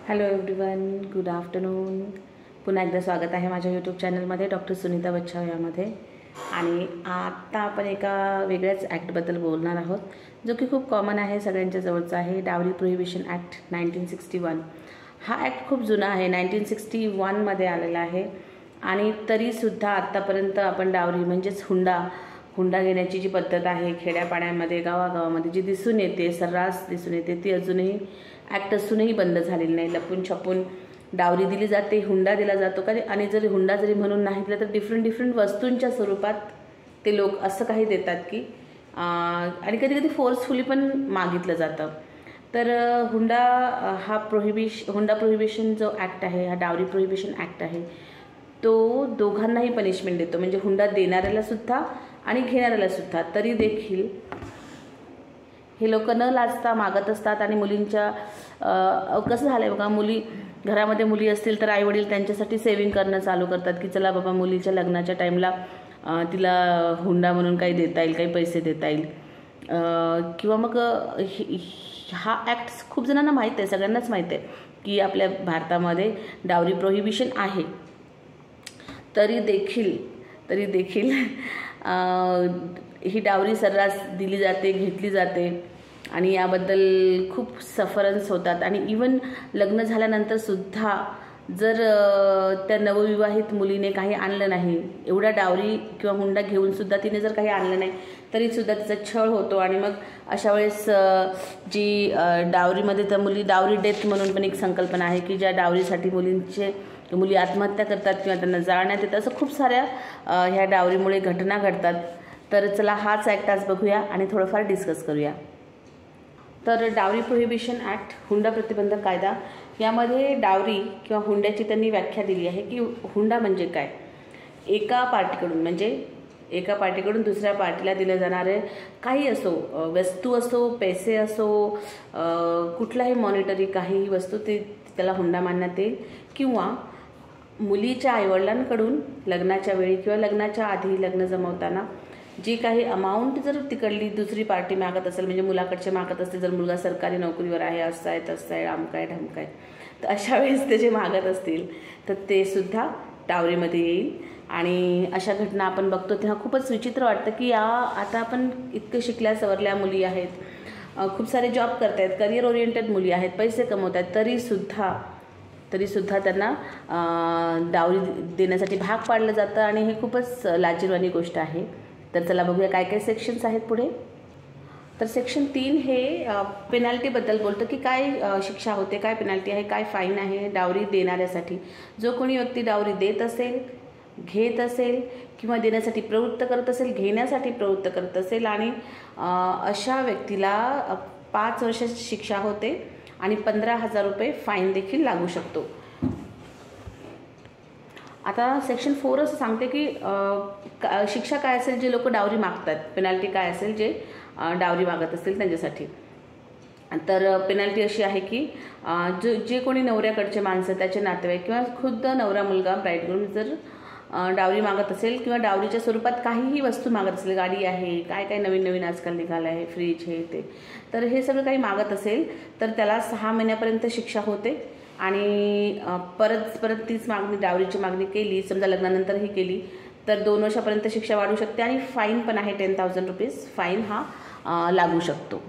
Hello everyone, good afternoon. पुन्हा एकदा स्वागत आहे माझ्या यूट्यूब चॅनलमध्ये डॉक्टर सुनीता बच्छाव यामध्ये. आणि आता आपण एका वेगळ्याच ॲक्टबद्दल बोलणार आहोत, जो की खूप कॉमन आहे, सगळ्यांच्या जवळचा आहे. Dowry prohibition act 1961. हा ॲक्ट खूप जुना आहे, 1961मध्ये आलेला आहे. आणि तरीसुद्धा आत्तापर्यंत आपण डावरी म्हणजेच हुंडा घेण्याची जी पद्धत आहे खेड्यापाड्यांमध्ये गावागावामध्ये जी दिसून येते, सर्रास दिसून येते, ती अजूनही ॲक्ट असूनही बंद झालेली नाही. लपून छपून डावरी दिली जाते, हुंडा दिला जातो का. आणि जरी हुंडा जरी म्हणून नाही दिला तर डिफरंट वस्तूंच्या स्वरूपात ते लोक असं काही देतात की आणि कधी कधी फोर्सफुली पण मागितलं जातं. तर हुंडा प्रोहिबिशन जो ॲक्ट आहे, हा डावरी प्रोहिबिशन ॲक्ट आहे, तो दोघांनाही पनिशमेंट देतो. म्हणजे हुंडा देणाऱ्याला सुद्धा आणि घेणाऱ्याला सुद्धा. तरी देखील हे लोक न लाजता मागत असतात. आणि मुलींच्या कसं झालं आहे बघा, घरामध्ये मुली असतील तर आईवडील त्यांच्यासाठी सेविंग करणं चालू करतात की चला बाबा, मुलीच्या लग्नाच्या टाईमला तिला हुंडा म्हणून काही देता येईल, काही पैसे देता येईल. किंवा मग हा ॲक्ट खूप जणांना माहीत आहे, सगळ्यांनाच माहीत आहे की आपल्या भारतामध्ये डावरी प्रोहिबिशन आहे. तरी देखील ही डावरी सर्रास दिली जाते, घेतली जाते. आणि याबद्दल खूप सफरन्स होतात. आणि इवन लग्न झाल्यानंतर सुद्धा जर त्या नवविवाहित मुलीने काही आणलं नाही, एवढा डावरी किंवा हुंडा घेऊन सुद्धा तिने जर काही आणलं नाही, तरीसुद्धा तिचा छळ होतो. आणि मग अशा वेळेस जी डावरीमध्ये तर डावरी डेथ म्हणून पण एक संकल्पना आहे की ज्या डावरीसाठी मुली आत्महत्या करतात किंवा त्यांना जाळण्यात येतं. असं खूप साऱ्या ह्या डावरीमुळे घटना घडतात. तर चला हाच ॲक्ट आज बघूया आणि थोडंफार डिस्कस करूया. तर डावरी प्रोहिबिशन ॲक्ट, हुंडा प्रतिबंधक कायदा, यामध्ये डावरी किंवा हुंड्याची त्यांनी व्याख्या दिली आहे की हुंडा म्हणजे काय. एका पार्टीकडून दुसऱ्या पार्टीला दिले जाणारे काही असो, वस्तू असो, पैसे असो, कुठलाही मॉनिटरी काहीही वस्तू, त्याला हुंडा मानण्यात येईल. किंवा मुलीच्या आईवडिलांकडून लग्नाच्या वेळी किंवा लग्नाच्या आधी लग्न जमवताना जी काही अमाऊंट जर तिकडली दुसरी पार्टी मागत असेल, म्हणजे मुलाकडचे मागत असते, जर मुलगा सरकारी नोकरीवर आहे, असं आहे तसं आहे, आमकाय ढमकाय, तर अशा वेळेस ते जे मागत असतील तर ते सुद्धा डावरीमध्ये येईल. आणि अशा घटना आपण बघतो तेव्हा खूपच विचित्र वाटतं की आता आपण इतकं शिकल्या सवरल्या मुली आहेत, खूप सारे जॉब करत आहेत, करिअर ओरिएंटेड मुली आहेत, पैसे कमवत आहेत, तरीसुद्धा त्यांना डावरी देण्यासाठी भाग पाडलं जातं. आणि हे खूपच लाजिरवाणी गोष्ट आहे. तर चला बघूया काय काय सेक्शन्स आहेत पुढे. तर सेक्शन 3 हे पेनल्टीबद्दल बोलतं की काय शिक्षा होते, काय पेनल्टी आहे, काय फाईन आहे डावरी देणाऱ्यासाठी. जो कोणी व्यक्ती डावरी देत असेल, घेत असेल किंवा देण्यासाठी प्रवृत्त करत असेल, घेण्यासाठी प्रवृत्त करत असेल, आणि अशा व्यक्तीला 5 वर्षाची शिक्षा होते आणि 15,000 रुपये फाईन देखील लागू शकतो. आता सेक्शन 4 असं सांगते की शिक्षा काय असेल जे लोक डावरी मागतात, पेनल्टी काय असेल जे डावरी मागत असतील त्यांच्यासाठी. तर पेनल्टी अशी आहे की जे कोणी नवऱ्याकडचे माणसं, त्याचे नातेवाईक किंवा खुद्द नवरा मुलगा ब्राईडग्रूम जर डावरी मागत असेल किंवा डावरीच्या स्वरूपात काहीही वस्तू मागत असेल, गाडी आहे, काय नवीन आजकाल निघालं आहे, फ्रीज हे ते, तर हे सगळं काही मागत असेल तर त्याला 6 महिन्यापर्यंत शिक्षा होते. आणि परत तीच मागणी, डावरीची मागणी केली, समजा लग्नानंतरही केली, तर 2 वर्षापर्यंत शिक्षा वाढू शकते. आणि फाईन पण आहे, 10,000 रुपीज फाईन हा लागू शकतो.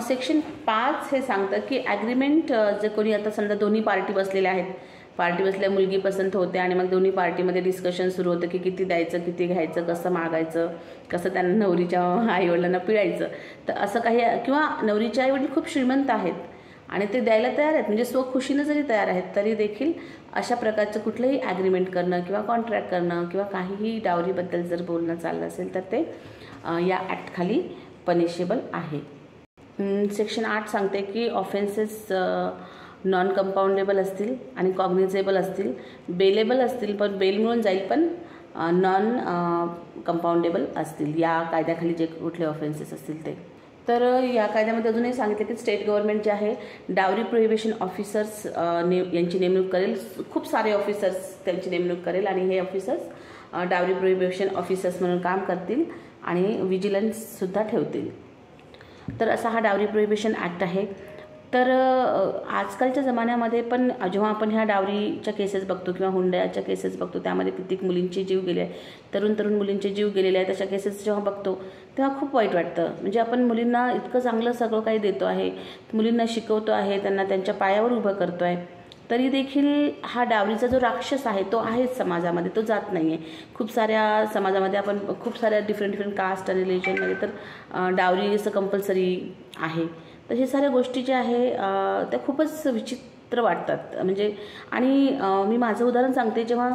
सेक्शन 5 हे सांगतं की ॲग्रीमेंट, जे कोणी आता समजा दोन्ही पार्टी बसलेल्या आहेत, पार्टी बसल्या, मुलगी पसंत होते आणि मग दोन्ही पार्टीमध्ये डिस्कशन सुरू होतं की किती द्यायचं, किती घ्यायचं, कसं मागायचं, कसं त्यांना नवरीच्या आईवडिलांना पिळायचं. तर असं काही, किंवा नवरीचे आईवडील खूप श्रीमंत आहेत आणि ते द्यायला तयार आहेत, म्हणजे स्वखुशीनं जरी तयार आहेत, तरी देखील अशा प्रकारचं कुठलंही ॲग्रीमेंट करणं किंवा कॉन्ट्रॅक्ट करणं किंवा काहीही डावरीबद्दल जर बोलणं चाललं असेल तर ते या ॲक्टखाली पनिशेबल आहे. सेक्शन 8 सांगते की ऑफेन्सेस नॉन कंपाऊंडेबल असतील आणि कॉग्निझेबल असतील, बेलेबल असतील, पण बेल मिळून जाईल, पण नॉन कंपाऊंडेबल असतील या कायद्याखाली जे कुठले ऑफेन्सेस असतील ते. तर या कायद्यामध्ये अजूनही सांगितलं की स्टेट गव्हर्नमेंट जे आहे डावरी प्रोहिबिशन ऑफिसर्स यांची नेमणूक करेल. खूप सारे ऑफिसर्स त्यांची नेमणूक करेल आणि हे ऑफिसर्स डावरी प्रोहिबिशन ऑफिसर्स म्हणून काम करतील आणि विजिलन्ससुद्धा ठेवतील. तर असा हा डावरी प्रोहिबिशन ॲक्ट आहे. तर आजकालच्या जमान्यामध्ये पण जेव्हा आपण ह्या डावरीच्या केसेस बघतो किंवा हुंड्याच्या केसेस बघतो, त्यामध्ये कित्येक मुलींचे जीव गेले आहे, तरुण मुलींचे जीव गेलेले आहेत, तशा केसेस जेव्हा बघतो तेव्हा खूप वाईट वाटतं. म्हणजे आपण मुलींना इतकं चांगलं सगळं काही देतो आहे, मुलींना शिकवतो आहे, त्यांना त्यांच्या पायावर उभं करतो आहे, तरी देखील हा डावरीचा जो राक्षस आहे तो आहेच समाजामध्ये, तो जात नाही आहे. खूप साऱ्या समाजामध्ये आपण खूप साऱ्या डिफरंट कास्ट आणि रिलिजनमध्ये तर डावरी असं कंपल्सरी आहे. तर हे साऱ्या गोष्टी ज्या आहे त्या खूपच विचित्र वाटतात. म्हणजे आणि मी माझं उदाहरण सांगते. जेव्हा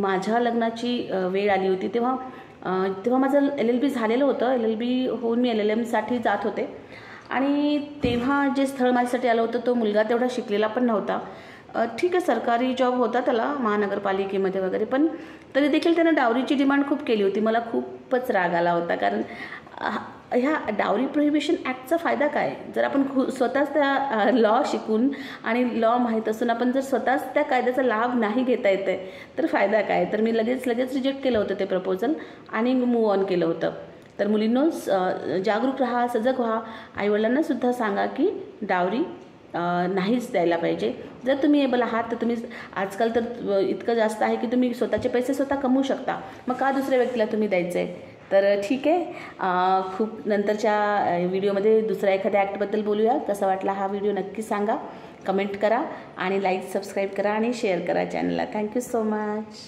माझ्या लग्नाची वेळ आली होती तेव्हा माझं LLB झालेलं होतं. LLB होऊन मी LLMसाठी जात होते आणि तेव्हा जे स्थळ माझ्यासाठी आलं होतं तो मुलगा तेवढा शिकलेला पण नव्हता. ठीक आहे, सरकारी जॉब होता त्याला महानगरपालिकेमध्ये वगैरे, पण तरी देखील त्यानं डावरीची डिमांड खूप केली होती. मला खूपच राग आला होता, कारण ह्या डावरी प्रोहिबिशन ॲक्टचा फायदा काय? जर आपण स्वतःच त्या लॉ शिकून आणि लॉ माहीत असून आपण जर स्वतःच त्या कायद्याचा लाभ नाही घेता येते तर फायदा काय? तर मी लगेच रिजेक्ट केलं होतं ते प्रपोजल आणि मूव ऑन केलं होतं. तर मुलींनो, जागरूक राहा, सजग व्हा. आईवडिलांनासुद्धा सांगा की डावरी नाहीच द्यायला पाहिजे. जर तुम्ही एबल आहात तर तुम्ही, आजकाल तर इतकं जास्त आहे की तुम्ही स्वतःचे पैसे स्वतः कमवू शकता, मग का दुसऱ्या व्यक्तीला तुम्ही द्यायचं आहे? तर ठीक आहे, खूप नंतरच्या व्हिडिओमध्ये दुसऱ्या एखाद्या ॲक्टबद्दल बोलूया. कसा वाटला हा व्हिडिओ नक्की सांगा, कमेंट करा आणि लाईक सबस्क्राईब करा आणि शेअर करा चॅनलला. Thank you so much.